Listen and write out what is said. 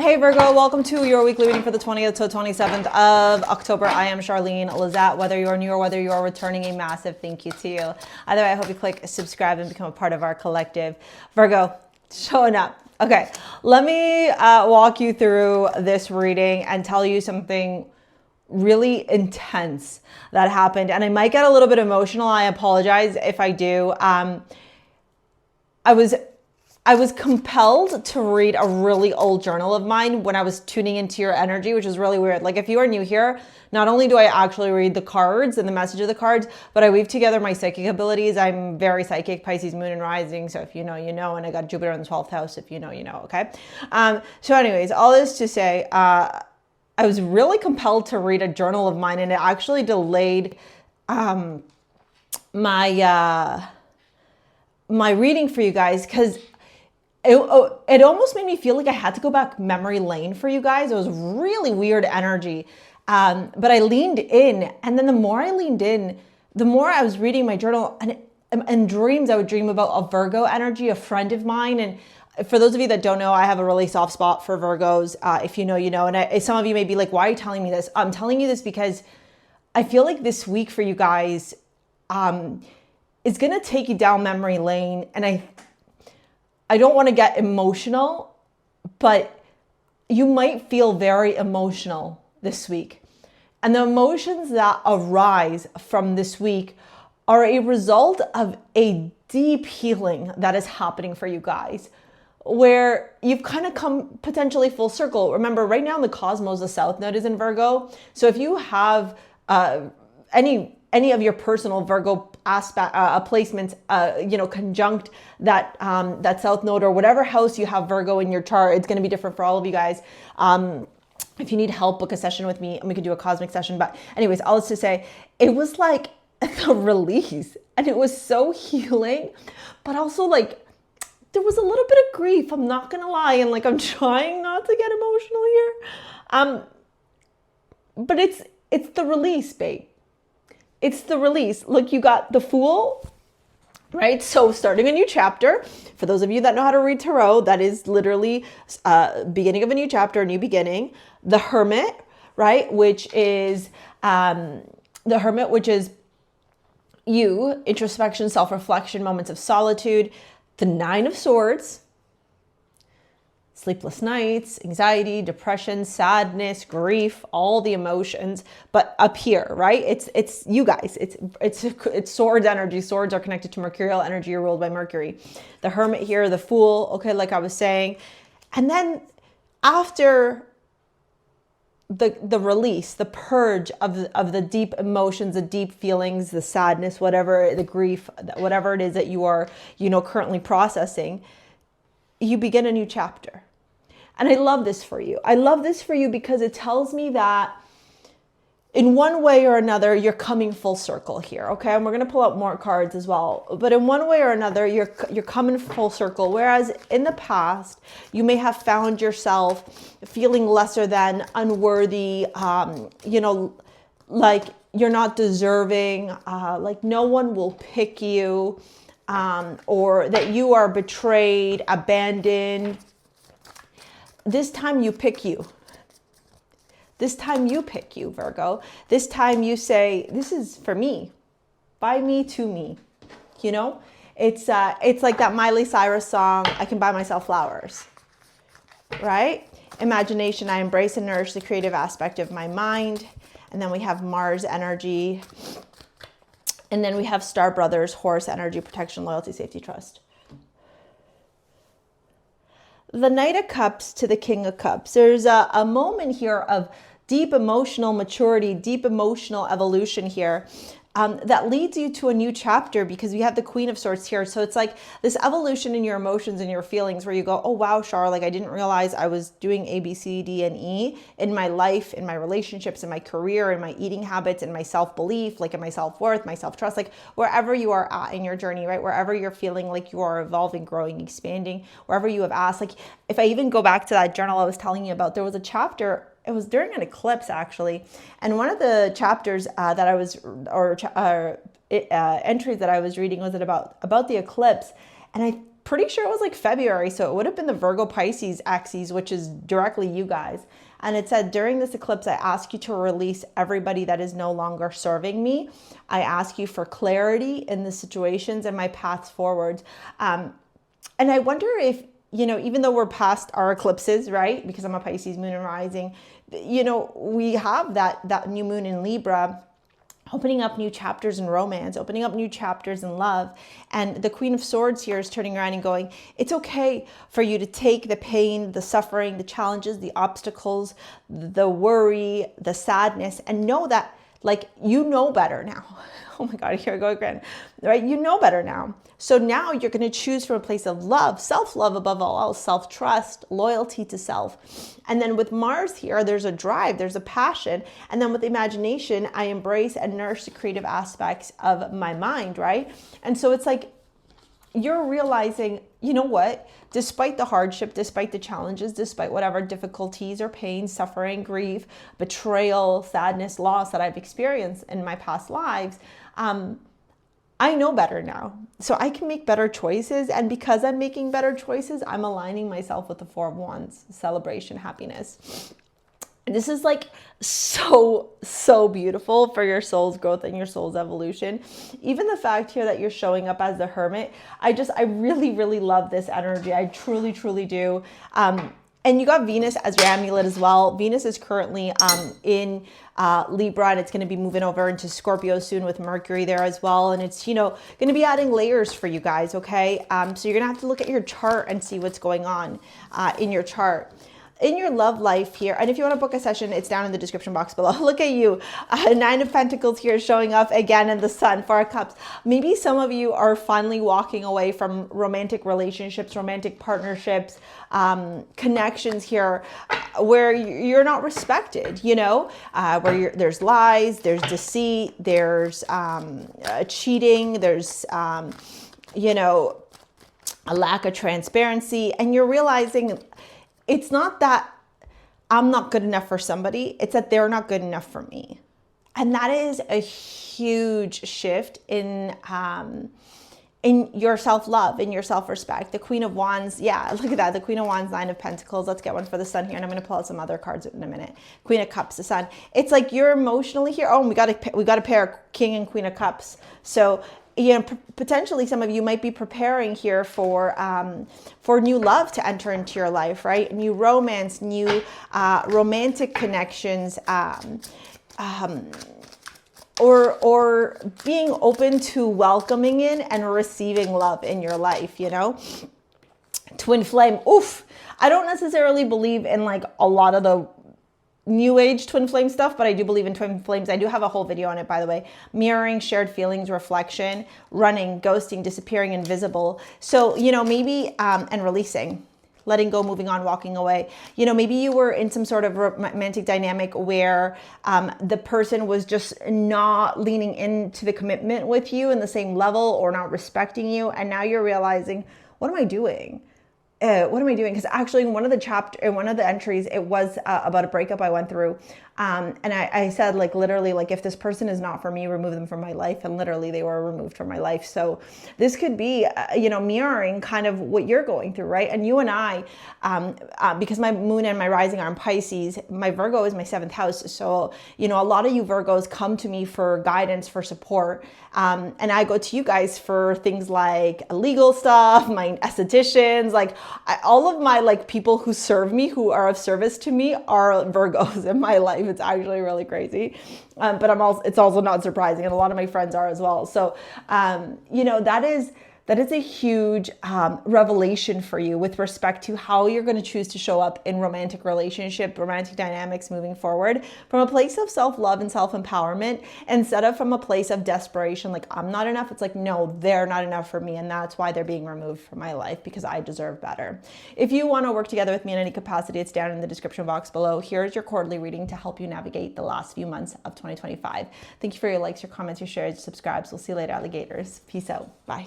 Hey Virgo, welcome to your weekly reading for the 20th to 27th of October. I am Charlene Lizette. Whether you're new or whether you are returning, a massive thank you to you. Either way, I hope you click subscribe and become a part of our collective. Virgo, showing up. Okay, let me walk you through this reading and tell you something really intense that happened. And I might get a little bit emotional. I apologize if I do. I was compelled to read a really old journal of mine when I was tuning into your energy, which is really weird. Like if you are new here, not only do I actually read the cards and the message of the cards, but I weave together my psychic abilities. I'm very psychic, Pisces, moon and rising. So if you know, you know, and I got Jupiter in the 12th house. If you know, you know, okay? So anyways, all this to say, I was really compelled to read a journal of mine, and it actually delayed my reading for you guys, because it almost made me feel like I had to go back memory lane for you guys. It was really weird energy. But I leaned in, and then the more I leaned in, the more I was reading my journal, and in dreams, I would dream about a Virgo energy, a friend of mine. And for those of you that don't know, I have a really soft spot for Virgos. If you know, you know. And some of you may be like, why are you telling me this? I'm telling you this because I feel like this week for you guys is going to take you down memory lane. And I don't want to get emotional, but you might feel very emotional this week. And the emotions that arise from this week are a result of a deep healing that is happening for you guys, where you've kind of come potentially full circle. Remember, right now in the cosmos, the South Node is in Virgo. So if you have any of your personal Virgo aspect placements, conjunct that that South Node, or whatever house you have Virgo in your chart, it's going to be different for all of you guys. If you need help, book a session with me and we can do a cosmic session. But anyways, all this to say, it was like the release, and it was so healing, but also like there was a little bit of grief. I'm not going to lie. And like, I'm trying not to get emotional here. But it's the release, babe. It's the release. Look, you got the Fool, right? So starting a new chapter. For those of you that know how to read tarot, that is literally beginning of a new chapter, a new beginning. The Hermit, right? Which is you, introspection, self-reflection, moments of solitude. The Nine of Swords, sleepless nights, anxiety, depression, sadness, grief, all the emotions, but up here, right? It's you guys. It's swords energy. Swords are connected to mercurial energy. You're ruled by Mercury. The Hermit here, the Fool. Okay, like I was saying, and then after the release, the purge of the deep emotions, the deep feelings, the sadness, whatever, the grief, whatever it is that you are, currently processing, you begin a new chapter. And I love this for you. I love this for you because it tells me that in one way or another, you're coming full circle here, okay? And we're going to pull out more cards as well. But in one way or another, you're coming full circle. Whereas in the past, you may have found yourself feeling lesser than, unworthy, like you're not deserving, like no one will pick you, or that you are betrayed, abandoned. This time you pick you. This time you pick you, Virgo. This time you say, this is for me, by me, to me. It's like that Miley Cyrus song, I Can Buy Myself Flowers, right? Imagination, I embrace and nourish the creative aspect of my mind. And then we have Mars energy. And then we have Star Brothers, Horse energy, protection, loyalty, safety, trust. The Knight of Cups to the King of Cups. There's a moment here of deep emotional maturity, deep emotional evolution here, that leads you to a new chapter, because we have the Queen of Swords here. So it's like this evolution in your emotions and your feelings where you go, oh, wow, Char, like I didn't realize I was doing A, B, C, D, and E in my life, in my relationships, in my career, in my eating habits, in my self-belief, like in my self-worth, my self-trust, like wherever you are at in your journey, right? Wherever you're feeling like you are evolving, growing, expanding, wherever you have asked. Like if I even go back to that journal I was telling you about, there was a chapter. It was during an eclipse, actually. And one of the chapters that I was, entries that I was reading was about the eclipse. And pretty sure it was like February. So it would have been the Virgo Pisces axis, which is directly you guys. And it said, during this eclipse, I ask you to release everybody that is no longer serving me. I ask you for clarity in the situations and my paths forward. And I wonder if, you know, even though we're past our eclipses, right? Because I'm a Pisces moon and rising, you know, we have that new moon in Libra, opening up new chapters in romance, opening up new chapters in love. And the Queen of Swords here is turning around and going, it's okay for you to take the pain, the suffering, the challenges, the obstacles, the worry, the sadness, and know that, like, you know better now. Oh my God, here I go again, right? You know better now. So now you're going to choose from a place of love, self-love above all else, self-trust, loyalty to self. And then with Mars here, there's a drive, there's a passion. And then with imagination, I embrace and nourish the creative aspects of my mind, right? And so it's like, you're realizing, you know what, despite the hardship, despite the challenges, despite whatever difficulties or pain, suffering, grief, betrayal, sadness, loss that I've experienced in my past lives, I know better now. So I can make better choices. And because I'm making better choices, I'm aligning myself with the Four of Wands, celebration, happiness. And this is like so beautiful for your soul's growth and your soul's evolution. Even the fact here that you're showing up as the Hermit, I really love this energy. I truly do. And you got Venus as your amulet as well. Venus is currently in Libra, and it's going to be moving over into Scorpio soon with Mercury there as well. And it's, you know, going to be adding layers for you guys, okay? So you're going to have to look at your chart and see what's going on in your chart. In your love life here, and if you want to book a session, it's down in the description box below. Look at you, Nine of Pentacles here showing up again in the Sun, Four of Cups. Maybe some of you are finally walking away from romantic relationships, romantic partnerships, connections here where you're not respected, you know, where there's lies, there's deceit, there's cheating, there's, you know, a lack of transparency, and you're realizing it's not that I'm not good enough for somebody, it's that they're not good enough for me. And that is a huge shift in your self-love, in your self-respect. The Queen of Wands, yeah, look at that. The Queen of Wands, Nine of Pentacles. Let's get one for the Sun here. And I'm going to pull out some other cards in a minute. Queen of Cups, the Sun. It's like you're emotionally here. Oh, we got a pair, King and Queen of Cups. So, you know, potentially some of you might be preparing here for new love to enter into your life, right? New romance, new romantic connections, or being open to welcoming in and receiving love in your life, you know? Twin flame, oof. I don't necessarily believe in like a lot of the new age twin flame stuff, but I do believe in twin flames. I do have a whole video on it, by the way. Mirroring, shared feelings, reflection, running, ghosting, disappearing, invisible. So, you know, maybe, and releasing, letting go, moving on, walking away. You know, maybe you were in some sort of romantic dynamic where the person was just not leaning into the commitment with you in the same level or not respecting you. And now you're realizing, what am I doing? What am I doing? Because actually in one of the entries, it was about a breakup I went through. And I said, like, literally, like, if this person is not for me, remove them from my life. And literally they were removed from my life. So this could be, you know, mirroring kind of what you're going through, right? And you and I, because my moon and my rising are in Pisces, my Virgo is my 7th house. So, you know, a lot of you Virgos come to me for guidance, for support. And I go to you guys for things like legal stuff, my estheticians, like all of my like people who serve me, who are of service to me, are Virgos in my life. It's actually really crazy. But it's also not surprising. And a lot of my friends are as well. So, you know, that is a huge revelation for you with respect to how you're going to choose to show up in romantic relationship, romantic dynamics moving forward from a place of self-love and self-empowerment instead of from a place of desperation. Like, I'm not enough. It's like, no, they're not enough for me. And that's why they're being removed from my life, because I deserve better. If you want to work together with me in any capacity, it's down in the description box below. Here's your quarterly reading to help you navigate the last few months of 2025. Thank you for your likes, your comments, your shares, your subscribes. We'll see you later, alligators. Peace out. Bye.